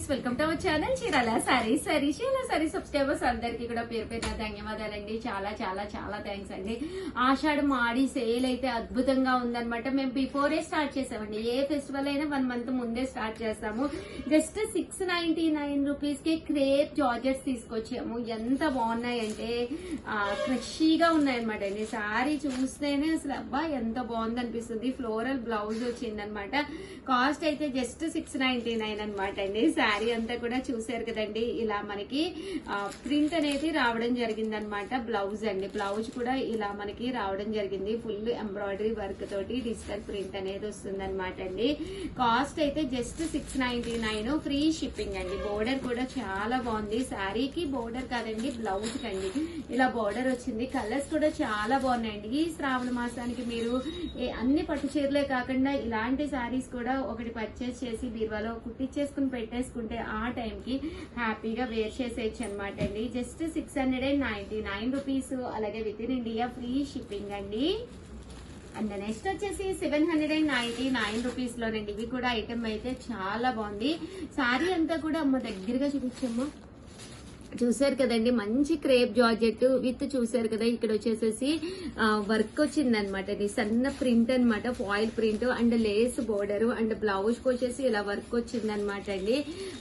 Friends, welcome to our channel Chirala sarees. Sorry subscribers అందరికీ కూడా పేరు పేరున ధన్యవాదాలండి. చాలా చాలా చాలా థ్యాంక్స్ అండి. ఆషాఢం ఆడి సేల్ అయితే అద్భుతంగా ఉందన్నమాట. మేము బిఫోరే స్టార్ట్ చేసామండి. ఏ ఫెస్టివల్ అయినా 1 month ముందే స్టార్ట్ చేస్తాము. జస్ట్ 699 రూపీస్ కి క్రేప్ జార్జెట్స్ తీసుకొచ్చాము. ఎంత బాగున్నాయంటే క్రషీగా ఉన్నాయన్నమాట అండి. సారీ చూస్తేనే అసలు అబ్బా ఎంత బాగుంది అనిపిస్తుంది. ఫ్లోరల్ బ్లౌజ్ వచ్చిందనమాట. కాస్ట్ అయితే జస్ట్ 699 అనమాట అండి. శారీ అంతా కూడా చూసారు కదండి. ఇలా మనకి ప్రింట్ అనేది రావడం జరిగింది అనమాట. బ్లౌజ్ అండి, బ్లౌజ్ కూడా ఇలా మనకి రావడం జరిగింది. ఫుల్ ఎంబ్రాయిడరీ వర్క్ తోటి డిజిటల్ ప్రింట్ అనేది వస్తుంది అనమాట అండి. కాస్ట్ అయితే జస్ట్ 699, ఫ్రీ షిప్పింగ్ అండి. బోర్డర్ కూడా చాలా బాగుంది. శారీకి బోర్డర్ కాదండి, బ్లౌజ్ కండి ఇలా బోర్డర్ వచ్చింది. కలర్స్ కూడా చాలా బాగున్నాయండి. ఈ శ్రావణ మాసానికి మీరు అన్ని పట్టు చీరలే కాకుండా ఇలాంటి శారీస్ కూడా ఒకటి పర్చేస్ చేసి బీరువాలో కుట్టించేసుకుని పెట్టేసుకుంటే ఆ టైంకి హ్యాపీగా వేర్ చేసేయచ్చు అనమాట అండి. Just 699 rupees. అలాగే within India free shipping అండి. అండ్ నెక్స్ట్ వచ్చేసి 799 రూపీస్ లోనండి. ఇవి కూడా ఐటమ్ అయితే చాలా బాగుంది. శారీ అంతా కూడా అమ్మ దగ్గరగా చూపించమ్మా. చూసారు కదండి, మంచి క్రేప్ జార్జెట్ విత్ చూసారు కదా ఇక్కడ వచ్చేసేసి వర్క్ వచ్చింది అనమాట. ఇది సన్న ప్రింట్ అనమాట, foil print and lace border and blouse కి వచ్చేసి ఇలా వర్క్ వచ్చింది అనమాట అండి.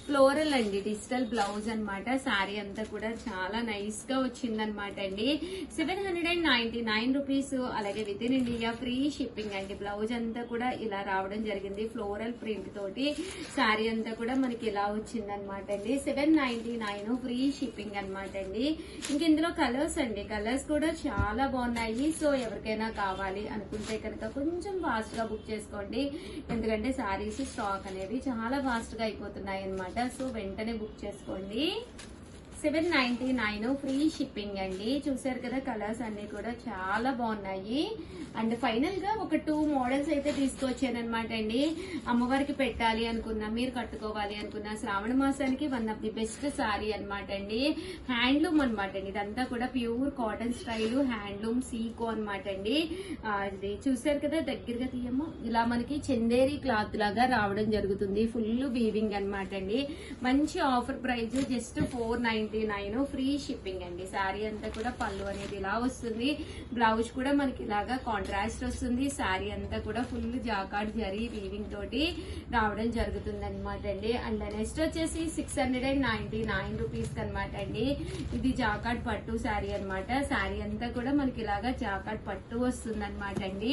ఫ్లోరల్ అండి, డిజిటల్ బ్లౌజ్ అనమాట. శారీ అంతా కూడా చాలా నైస్ గా వచ్చిందనమాట అండి. 799 రూపీస్. అలాగే within India free shipping అండి. బ్లౌజ్ అంతా కూడా ఇలా రావడం జరిగింది ఫ్లోరల్ ప్రింట్ తోటి. శారీ అంతా కూడా మనకి ఇలా వచ్చిందనమాట అండి. 799 ఫ్రీ షిప్పింగ్ అనమాట అండి. ఇంక ఇందులో కలర్స్ అండి, కలర్స్ కూడా చాలా బాగున్నాయి. సో ఎవరికైనా కావాలి అనుకుంటే కనుక కొంచెం ఫాస్ట్ గా బుక్ చేసుకోండి. ఎందుకంటే శారీస్ స్టాక్ అనేది చాలా ఫాస్ట్ గా అయిపోతున్నాయి అనమాట. సో వెంటనే బుక్ చేసుకోండి. 799 ఫ్రీ షిప్పింగ్ అండి. చూసారు కదా, కలర్స్ అన్ని కూడా చాలా బాగున్నాయి. అండ్ ఫైనల్ గా ఒక 2 మోడల్స్ అయితే తీసుకొచ్చానమాట అండి. అమ్మవారికి పెట్టాలి అనుకున్నా, మీరు కట్టుకోవాలి అనుకున్నా, శ్రావణ మాసానికి one of the best sorry అనమాట అండి. హ్యాండ్లూమ్ అనమాట అండి. ఇదంతా కూడా pure cotton style handloom Seeko అనమాట అండి. ఇది చూసారు కదా, దగ్గరగా తీయమ్మా. ఇలా మనకి చందేరి క్లాత్ లాగా రావడం జరుగుతుంది. ఫుల్ వీవింగ్ అనమాట అండి. మంచి offer price just 499 free shipping అండి. శారీ అంతా కూడా పళ్ళు అనేది ఇలా వస్తుంది. బ్లౌజ్ కూడా మనకి ఇలాగా కాంట్రాస్ట్ వస్తుంది. శారీ అంతా కూడా ఫుల్ జాకార్డ్ జరీ వీవింగ్ తోటి రావడం జరుగుతుంది అనమాట అండి. అండ్ నెక్స్ట్ వచ్చేసి 699 రూపీస్ అనమాట అండి. ఇది జాకార్డ్ పట్టు శారీ అనమాట. శారీ అంతా కూడా మనకి ఇలాగా జాకార్డ్ పట్టు వస్తుంది అనమాట అండి.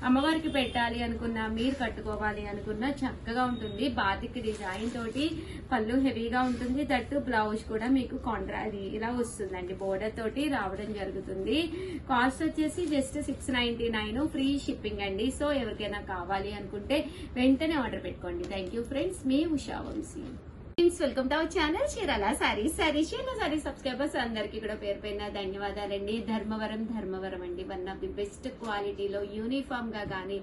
అమ్మవారికి పెట్టాలి అనుకున్నా, మీరు కట్టుకోవాలి అనుకున్నా చక్కగా ఉంటుంది. బాతిక్ డిజైన్ తోటి పళ్ళు హెవీగా ఉంటుంది. దట్టు బ్లౌజ్ కూడా మీకు అది ఇలా వస్తుందండి. బోర్డర్ తోటి రావడం జరుగుతుంది. కాస్ట్ వచ్చేసి జస్ట్ 699 ఫ్రీ షిప్పింగ్ అండి. సో ఎవరికైనా కావాలి అనుకుంటే వెంటనే ఆర్డర్ పెట్టుకోండి. థ్యాంక్ యూ ఫ్రెండ్స్, మీ Usha Vamshi. Welcome to our channel Chirala sarees. Sorry subscribers అందరికీ కూడా పేరు పైన ధన్యవాదాలండి. ధర్మవరం అండి. వన్ ఆఫ్ ది బెస్ట్ క్వాలిటీలో యూనిఫామ్ గా గానీ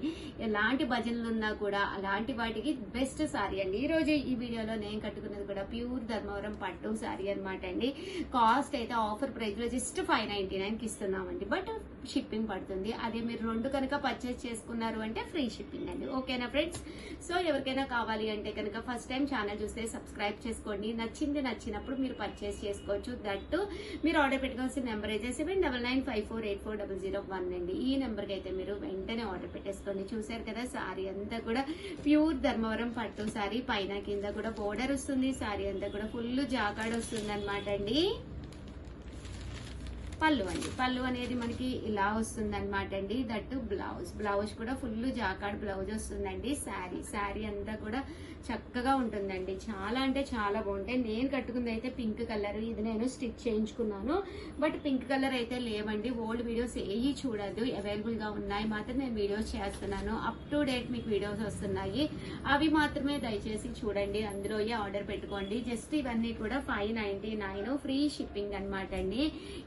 ఎలాంటి భజనలు ఉన్నా కూడా అలాంటి వాటికి బెస్ట్ సారీ అండి. ఈ రోజు ఈ వీడియోలో నేను కట్టుకున్నది కూడా ప్యూర్ ధర్మవరం పట్టు సారీ అనమాట అండి. కాస్ట్ అయితే ఆఫర్ ప్రైస్ లో జస్ట్ 599 కి ఇస్తున్నామండి. బట్ షిప్పింగ్ పడుతుంది. అదే మీరు 2 కనుక పర్చేస్ చేసుకున్నారు అంటే ఫ్రీ షిప్పింగ్ అండి. ఓకేనా ఫ్రెండ్స్? సో ఎవరికైనా కావాలి అంటే కనుక ఫస్ట్ టైం ఛానల్ చూస్తే సబ్స్క్రైబ్ చేసుకోండి. నచ్చినప్పుడు మీరు పర్చేస్ చేసుకోవచ్చు. దట్టు మీరు ఆర్డర్ పెట్టుకోవాల్సిన నెంబర్ అయితే 799954840001 అండి. ఈ నెంబర్ కి అయితే మీరు వెంటనే ఆర్డర్ పెట్టేసుకోండి. చూసారు కదా, సారీ అంతా కూడా ప్యూర్ ధర్మవరం పట్టు సారీ. పైన కింద కూడా బోర్డర్ వస్తుంది. సారీ అంతా కూడా ఫుల్ జాకాడ్ వస్తుంది అనమాట అండి. పళ్ళు అండి, పళ్ళు అనేది మనకి ఇలా వస్తుంది అనమాట అండి. దట్టు బ్లౌజ్ కూడా ఫుల్ జాకాడ్ బ్లౌజ్ వస్తుందండి. శారీ అంతా కూడా చక్కగా ఉంటుందండి. చాలా అంటే చాలా బాగుంటాయి. నేను కట్టుకుంది అయితే పింక్ కలర్. ఇది నేను స్టిచ్ చేయించుకున్నాను. బట్ పింక్ కలర్ అయితే లేవండి. ఓల్డ్ వీడియోస్ ఏవి చూడద్దు, అవైలబుల్ గా ఉన్నాయి మాత్రం నేను వీడియోస్ చేస్తున్నాను. అప్ టు డేట్ మీకు వీడియోస్ వస్తున్నాయి, అవి మాత్రమే దయచేసి చూడండి. అందులో ఆర్డర్ పెట్టుకోండి. జస్ట్ ఇవన్నీ కూడా 599 ఫ్రీ షిప్పింగ్ అనమాట అండి.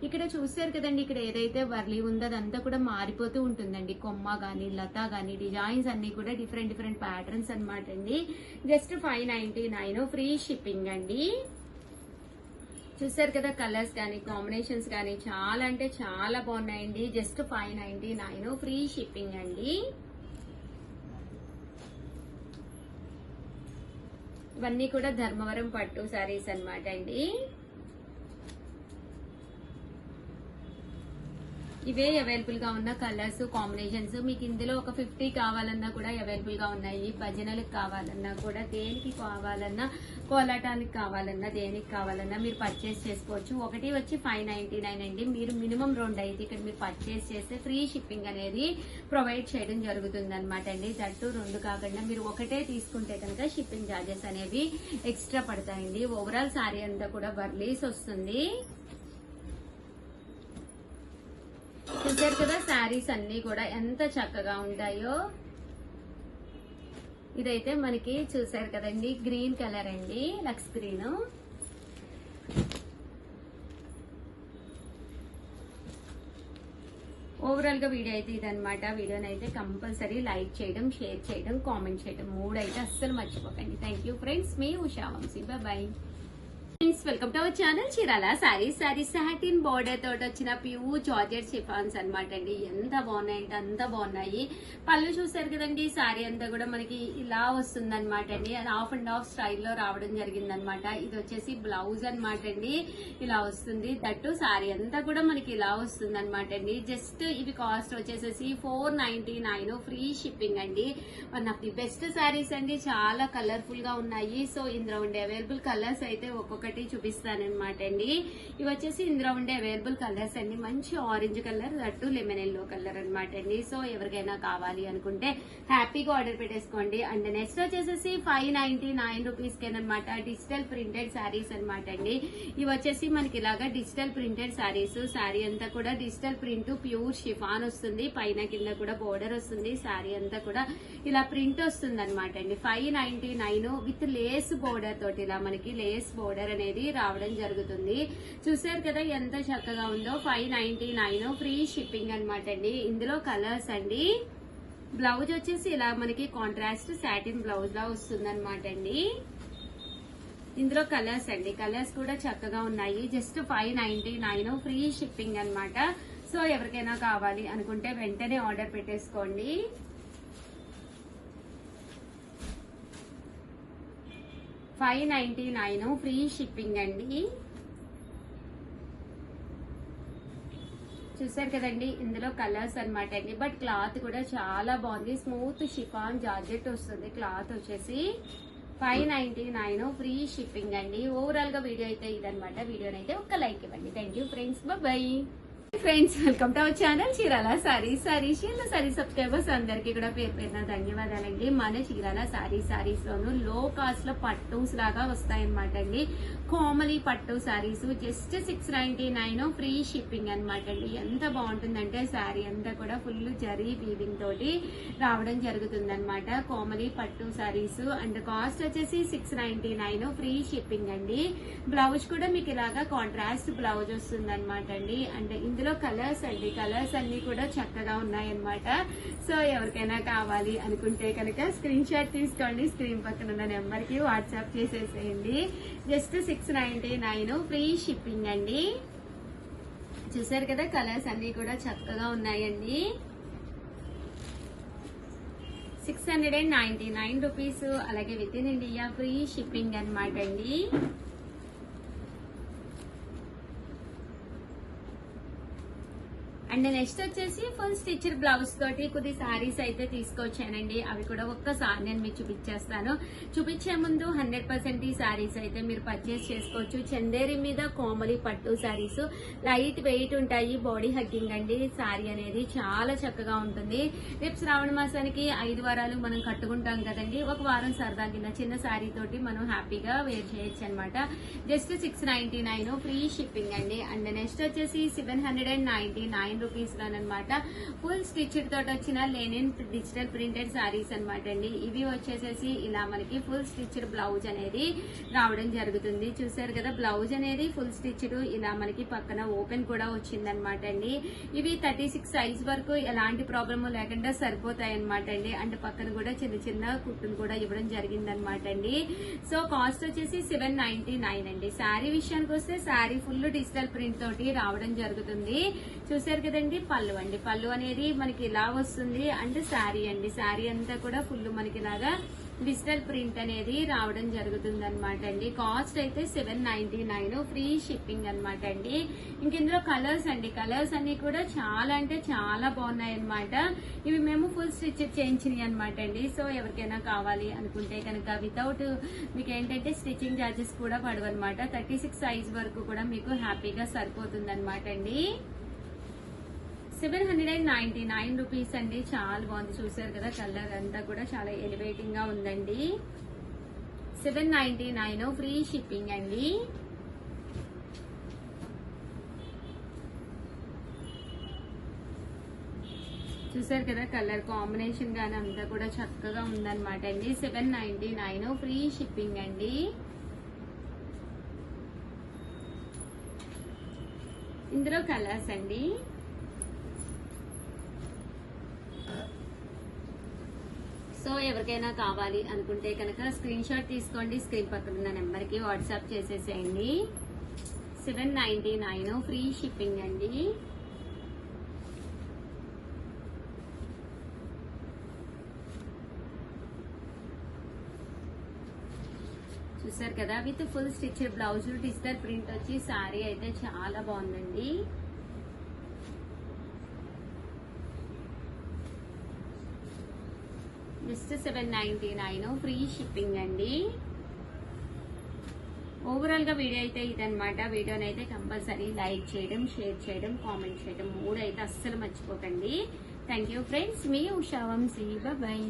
ఇక్కడ చూసారు కదండి, ఇక్కడ ఏదైతే వర్లీ ఉందో అదంతా కూడా మారిపోతూ ఉంటుందండి. కొమ్మ గానీ లత గానీ డిజైన్స్ అన్ని కూడా డిఫరెంట్ ప్యాటర్న్స్ అనమాట అండి. జస్ట్ 599 ఫ్రీ షిప్పింగ్ అండి. చూసారు కదా, కలర్స్ కానీ కాంబినేషన్స్ కానీ చాలా అంటే చాలా బాగున్నాయండి. జస్ట్ 599 ఫ్రీ షిప్పింగ్ అండి. ఇవన్నీ కూడా ధర్మవరం పట్టు శారీస్ అన్నమాట అండి. ఇవే అవైలబుల్ గా ఉన్న కలర్స్ కాంబినేషన్స్. మీకు ఇందులో ఒక 50 కావాలన్నా కూడా అవైలబుల్ గా ఉన్నాయి. భజనలకు కావాలన్నా కూడా, దేనికి కావాలన్నా, కోలాటానికి కావాలన్నా, దేనికి కావాలన్నా మీరు పర్చేస్ చేసుకోవచ్చు. ఒకటి వచ్చి 599 అండి. మీరు మినిమం 2 అయితే ఇక్కడ మీరు పర్చేస్ చేస్తే ఫ్రీ షిప్పింగ్ అనేది ప్రొవైడ్ చేయడం జరుగుతుంది అనమాట అండి. దట్టు 2 కాకుండా మీరు ఒకటే తీసుకుంటే కనుక షిప్పింగ్ ఛార్జెస్ అనేవి ఎక్స్ట్రా పడతాయండి. ఓవరాల్ శారీ అంతా కూడా బర్లీస్ వస్తుంది. చూసారు కదా శారీస్ అన్ని కూడా ఎంత చక్కగా ఉంటాయో. ఇదైతే మనకి చూసారు కదండి గ్రీన్ కలర్ అండి, లక్స్ గ్రీన్. ఓవరాల్ గా వీడియో అయితే ఇదనమాట. వీడియోని అయితే కంపల్సరీ లైక్ చేయడం, షేర్ చేయడం, కామెంట్ చేయడం 3 అయితే అస్సలు మర్చిపోకండి. థ్యాంక్ యూ ఫ్రెండ్స్, మీ Usha Vamshi. Bye. Welcome to our channel Chirala sarees. Satin border తోటి వచ్చిన ప్యూర్ జార్జెట్ షిఫాన్స్ అనమాట అండి. ఎంత బాగున్నాయంటే అంత బాగున్నాయి. పళ్ళు చూసారు కదండి, సారీ అంతా కూడా మనకి ఇలా వస్తుంది అనమాట అండి. అది హాఫ్ అండ్ హాఫ్ స్టైల్లో రావడం జరిగిందనమాట. ఇది వచ్చేసి బ్లౌజ్ అనమాట అండి, ఇలా వస్తుంది. దట్టు సారీ అంతా కూడా మనకి ఇలా వస్తుంది అనమాట అండి. జస్ట్ ఇవి కాస్ట్ వచ్చేసేసి 499, ఫ్రీ షిప్పింగ్ అండి. One of the best saris అండి. చాలా కలర్ఫుల్ గా ఉన్నాయి. సో ఇందులో ఉండే అవైలబుల్ కలర్స్ అయితే ఒక్కొక్కటి చూపిస్తానమాట అండి. ఇవి వచ్చేసి ఇందులో ఉండే అవైలబుల్ కలర్స్ అండి. మంచి orange colour, that lemon yellow colour అనమాట అండి. సో ఎవరికైనా కావాలి అనుకుంటే హ్యాపీగా ఆర్డర్ పెట్టేసుకోండి. అండ్ నెక్స్ట్ వచ్చేసి 599 రూపీస్ కేనమాట డిజిటల్ ప్రింటెడ్ శారీస్ అనమాట అండి. ఇవి వచ్చేసి మనకి ఇలాగా డిజిటల్ ప్రింటెడ్ శారీస్. శారీ అంతా కూడా డిజిటల్ ప్రింట్ ప్యూర్ షిఫాన్ వస్తుంది. పైన కింద కూడా బోర్డర్ వస్తుంది. శారీ అంతా కూడా ఇలా ప్రింట్ వస్తుంది అనమాట అండి. 599 విత్ లేస్ బోర్డర్ తోటి ఇలా మనకి లేస్ బోర్డర్ అనేది రావడం జరుగుతుంది. చూసారు కదా ఎంత చక్కగా ఉందో. 599 ఫ్రీ షిప్పింగ్ అనమాట అండి. ఇందులో కలర్స్ అండి. బ్లౌజ్ వచ్చేసి ఇలా మనకి కాంట్రాస్ట్ సాటిన్ బ్లౌజ్ లా వస్తుంది అనమాట అండి. ఇందులో కలర్స్ అండి. కలర్స్ కూడా చక్కగా ఉన్నాయి. జస్ట్ 599 ఫ్రీ షిప్పింగ్ అనమాట. సో ఎవరికైనా కావాలి అనుకుంటే వెంటనే ఆర్డర్ పెట్టేసుకోండి. 599 ఫ్రీ షిప్పింగ్ అండి. చూసారు కదండి, ఇందులో కలర్స్ అనమాట అండి. బట్ క్లాత్ కూడా చాలా బాగుంది. స్మూత్ షిఫాన్ జార్జెట్ వస్తుంది. క్లాత్ వచ్చేసి 599 ఫ్రీ షిప్పింగ్ అండి. ఓవరాల్ గా వీడియో అయితే ఇదనమాట. వీడియోనైతే ఒక్క లైక్ ఇవ్వండి. Thank you friends, bye. Friends welcome to our channel Chirala sarees. Sorry subscribers అందరికి కూడా పేరు పేరున ధన్యవాదాలండి. మన చీరాల సారీస్ లోను లో కాస్ట్ లో పట్టూస్ లాగా వస్తాయన్నమాట అండి. కోమలి పట్టు సారీస్ జస్ట్ 699 ఫ్రీ షిప్పింగ్ అనమాట అండి. ఎంత బాగుంటుందంటే శారీ అంతా కూడా ఫుల్ జరీ వీవింగ్ తోటి రావడం జరుగుతుంది అనమాట. కోమలి పట్టు సారీస్ అండ్ కాస్ట్ వచ్చేసి 699 ఫ్రీ షిప్పింగ్ అండి. బ్లౌజ్ కూడా మీకు ఇలాగా కాంట్రాస్ట్ బ్లౌజ్ వస్తుంది అనమాట అండి. అండ్ ఇందులో కలర్స్ అండి. కలర్స్ అన్ని కూడా చక్కగా ఉన్నాయన్నమాట. సో ఎవరికైనా కావాలి అనుకుంటే కనుక స్క్రీన్ షాట్ తీసుకోండి. స్క్రీన్ పక్కన ఉన్న నెంబర్ కి వాట్సాప్ చేసేసేయండి. జస్ట్ 699 ఫ్రీ షిప్పింగ్ అండి. చూసారు కదా కలర్స్ అన్ని కూడా చక్కగా ఉన్నాయండి. 699 రూపీస్. అలాగే within India free shipping అనమాట అండి. అండ్ నెక్స్ట్ వచ్చేసి ఫుల్ స్టిచ్డ్ బ్లౌజ్ తోటి కొద్ది సారీస్ అయితే తీసుకొచ్చానండి. అవి కూడా ఒక్కసారి నేను మీకు చూపించేస్తాను. చూపించే ముందు 100% ఈ సారీస్ అయితే మీరు పర్చేస్ చేసుకోవచ్చు. చందేరి మీద కోమలి పట్టు సారీస్ లైట్ వెయిట్ ఉంటాయి. బాడీ హగ్గింగ్ అండి. సారీ అనేది చాలా చక్కగా ఉంటుంది. రేపు శ్రావణ మాసానికి 5 వారాలు మనం కట్టుకుంటాం కదండి. ఒక వారం సరదా కింద చిన్న సారీ తోటి మనం హ్యాపీగా వేర్ చేయొచ్చు అనమాట. జస్ట్ 699 ఫ్రీ షిప్పింగ్ అండి. అండ్ నెక్స్ట్ వచ్చేసి 799 రూపీస్ లోనమాట ఫుల్ స్టిచ్డ్ తోటి వచ్చిన లెనిన్ డిజిటల్ ప్రింటెడ్ సారీస్ అనమాట అండి. ఇవి వచ్చేసేసి ఇలా మనకి ఫుల్ స్టిచ్డ్ బ్లౌజ్ అనేది రావడం జరుగుతుంది. చూసారు కదా బ్లౌజ్ అనేది ఫుల్ స్టిచ్డ్ ఇలా మనకి పక్కన ఓపెన్ కూడా వచ్చింది అనమాట అండి. ఇవి 36 సైజ్ వరకు ఎలాంటి ప్రాబ్లమ్ లేకుండా సరిపోతాయి అనమాట అండి. అండ్ పక్కన కూడా చిన్న చిన్న కుట్టును కూడా ఇవ్వడం జరిగింది అనమాట అండి. సో కాస్ట్ వచ్చేసి 799 అండి. శారీ విషయానికి వస్తే శారీ ఫుల్ డిజిటల్ ప్రింట్ తోటి రావడం జరుగుతుంది. చూసారు కదండి పళ్ళు అండి. పళ్ళు అనేది మనకి ఇలా వస్తుంది. అండ్ శారీ అండి. శారీ అంతా కూడా ఫుల్ మనకి ఇలాగా డిజిటల్ ప్రింట్ అనేది రావడం జరుగుతుంది అనమాట అండి. కాస్ట్ అయితే 799, ఫ్రీ షిప్పింగ్ అనమాట అండి. ఇంక ఇందులో కలర్స్ అండి, కలర్స్ అన్ని కూడా చాలా అంటే చాలా బాగున్నాయి అనమాట. ఇవి మేము ఫుల్ స్టిచ్ చేయించినవి అనమాట అండి. సో ఎవరికైనా కావాలి అనుకుంటే కనుక వితౌట్ మీకు ఏంటంటే స్టిచ్చింగ్ ఛార్జెస్ కూడా పడవు అనమాట. 36 సైజ్ వరకు కూడా మీకు హ్యాపీగా సరిపోతుంది అనమాట అండి. 799 రూపీస్ అండి. చాలా బాగుంది, చూసారు కదా కలర్ అంతా కూడా చాలా ఎలివేటింగ్ గా ఉందండి. 799 ఫ్రీ షిప్పింగ్ అండి. చూసారు కదా కలర్ కాంబినేషన్ గానీ అంతా కూడా చక్కగా ఉందన్నమాట అండి. 799 ఫ్రీ షిప్పింగ్ అండి. ఇందులో కలర్స్ అండి. సో ఎవరికైనా కావాలి అనుకుంటే కనుక స్క్రీన్ షాట్ తీసుకోండి, స్క్రీన్ పక్కన ఉన్న నెంబర్ కి వాట్సాప్ చేసేసేయండి. 799 ఫ్రీ షిప్పింగ్ అండి. చూసారు కదా with full stitch blouse, digital print వచ్చి సారీ అయితే చాలా బాగుందండి. జస్ట్ 799 ఫ్రీ షిప్పింగ్ అండి. ఓవరాల్ గా వీడియో అయితే ఇదనమాట. వీడియోని అయితే కంపల్సరీ లైక్ చేయడం, షేర్ చేయడం, కామెంట్ చేయడం 3 అయితే అస్సలు మర్చిపోకండి. థ్యాంక్ యూ ఫ్రెండ్స్, మీ ఉషా వంశీ. బాయ్.